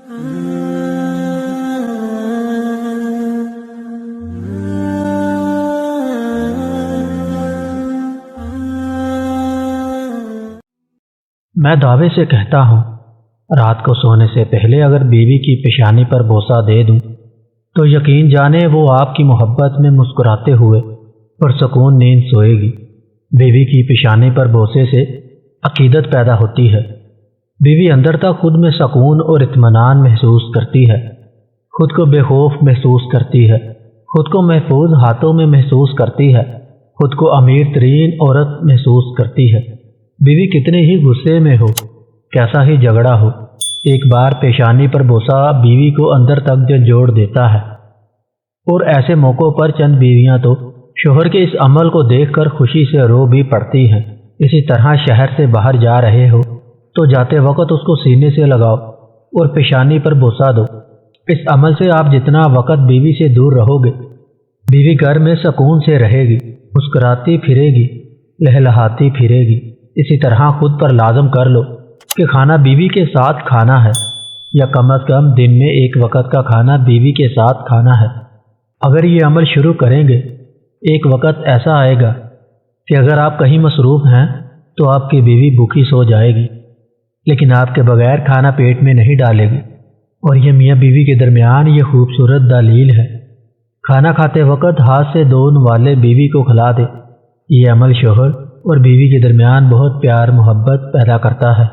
میں دعوے سے کہتا ہوں، رات کو سونے سے پہلے اگر بیوی کی پیشانی پر بوسہ دے دوں تو یقین جانے وہ آپ کی محبت میں مسکراتے ہوئے پرسکون نیند سوئے گی۔ بیوی کی پیشانی پر بوسے سے عقیدت پیدا ہوتی ہے۔ بیوی اندر تک خود میں سکون اور اطمینان محسوس کرتی ہے، خود کو بے خوف محسوس کرتی ہے، خود کو محفوظ ہاتھوں میں محسوس کرتی ہے، خود کو امیر ترین عورت محسوس کرتی ہے۔ بیوی کتنے ہی غصے میں ہو، کیسا ہی جھگڑا ہو، ایک بار پیشانی پر بوسہ بیوی کو اندر تک جھنجھوڑ دیتا ہے۔ اور ایسے موقعوں پر چند بیویاں تو شوہر کے اس عمل کو دیکھ کر خوشی سے رو بھی پڑتی ہیں۔ اسی طرح شہر سے باہر جا رہے ہو تو جاتے وقت اس کو سینے سے لگاؤ اور پیشانی پر بوسہ دو۔ اس عمل سے آپ جتنا وقت بیوی سے دور رہو گے، بیوی گھر میں سکون سے رہے گی، مسکراتی پھرے گی، لہلہاتی پھرے گی۔ اسی طرح خود پر لازم کر لو کہ کھانا بیوی کے ساتھ کھانا ہے، یا کم از کم دن میں ایک وقت کا کھانا بیوی کے ساتھ کھانا ہے۔ اگر یہ عمل شروع کریں گے، ایک وقت ایسا آئے گا کہ اگر آپ کہیں مصروف ہیں تو آپ کی بیوی بھوکی سو جائے گی، لیکن آپ کے بغیر کھانا پیٹ میں نہیں ڈالے گی۔ اور یہ میاں بیوی کے درمیان یہ خوبصورت دلیل ہے۔ کھانا کھاتے وقت ہاتھ سے دون والے بیوی کو کھلا دے۔ یہ عمل شوہر اور بیوی کے درمیان بہت پیار محبت پیدا کرتا ہے۔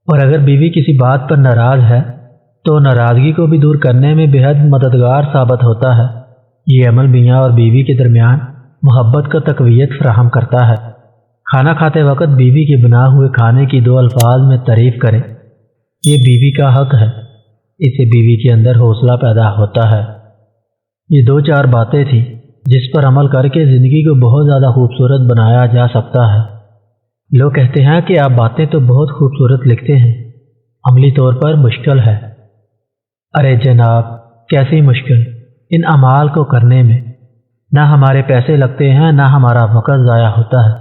اور اگر بیوی کسی بات پر ناراض ہے تو ناراضگی کو بھی دور کرنے میں بے حد مددگار ثابت ہوتا ہے۔ یہ عمل میاں اور بیوی کے درمیان محبت کا تقویت فراہم کرتا ہے۔ کھانا کھاتے وقت بیوی کے بنا ہوئے کھانے کی 2 الفاظ میں تعریف کریں، یہ بیوی کا حق ہے۔ اس سے بیوی کے اندر حوصلہ پیدا ہوتا ہے۔ یہ 2-4 باتیں تھیں جس پر عمل کر کے زندگی کو بہت زیادہ خوبصورت بنایا جا سکتا ہے۔ لوگ کہتے ہیں کہ آپ باتیں تو بہت خوبصورت لکھتے ہیں، عملی طور پر مشکل ہے۔ ارے جناب، کیسی مشکل؟ ان اعمال کو کرنے میں نہ ہمارے پیسے لگتے ہیں، نہ ہمارا وقت ضائع ہوتا ہے،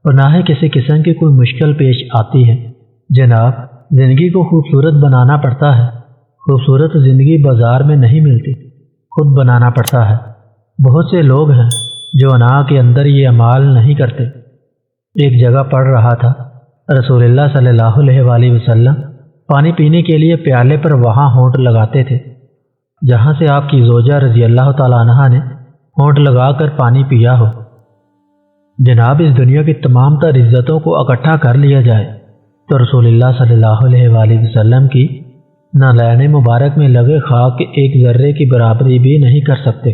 اور نہ ہی کسی قسم کی کوئی مشکل پیش آتی ہے۔ جناب، زندگی کو خوبصورت بنانا پڑتا ہے۔ خوبصورت زندگی بازار میں نہیں ملتی، خود بنانا پڑتا ہے۔ بہت سے لوگ ہیں جو انا کے اندر یہ اعمال نہیں کرتے۔ ایک جگہ پڑھ رہا تھا، رسول اللہ صلی اللہ علیہ وآلہ وسلم پانی پینے کے لیے پیالے پر وہاں ہونٹ لگاتے تھے جہاں سے آپ کی زوجہ رضی اللہ تعالیٰ عنہا نے ہونٹ لگا کر پانی پیا ہو۔ جناب، اس دنیا کی تمام تر عزتوں کو اکٹھا کر لیا جائے تو رسول اللہ صلی اللہ علیہ وآلہ وسلم کی نالین مبارک میں لگے خاک کے ایک ذرے کی برابری بھی نہیں کر سکتے۔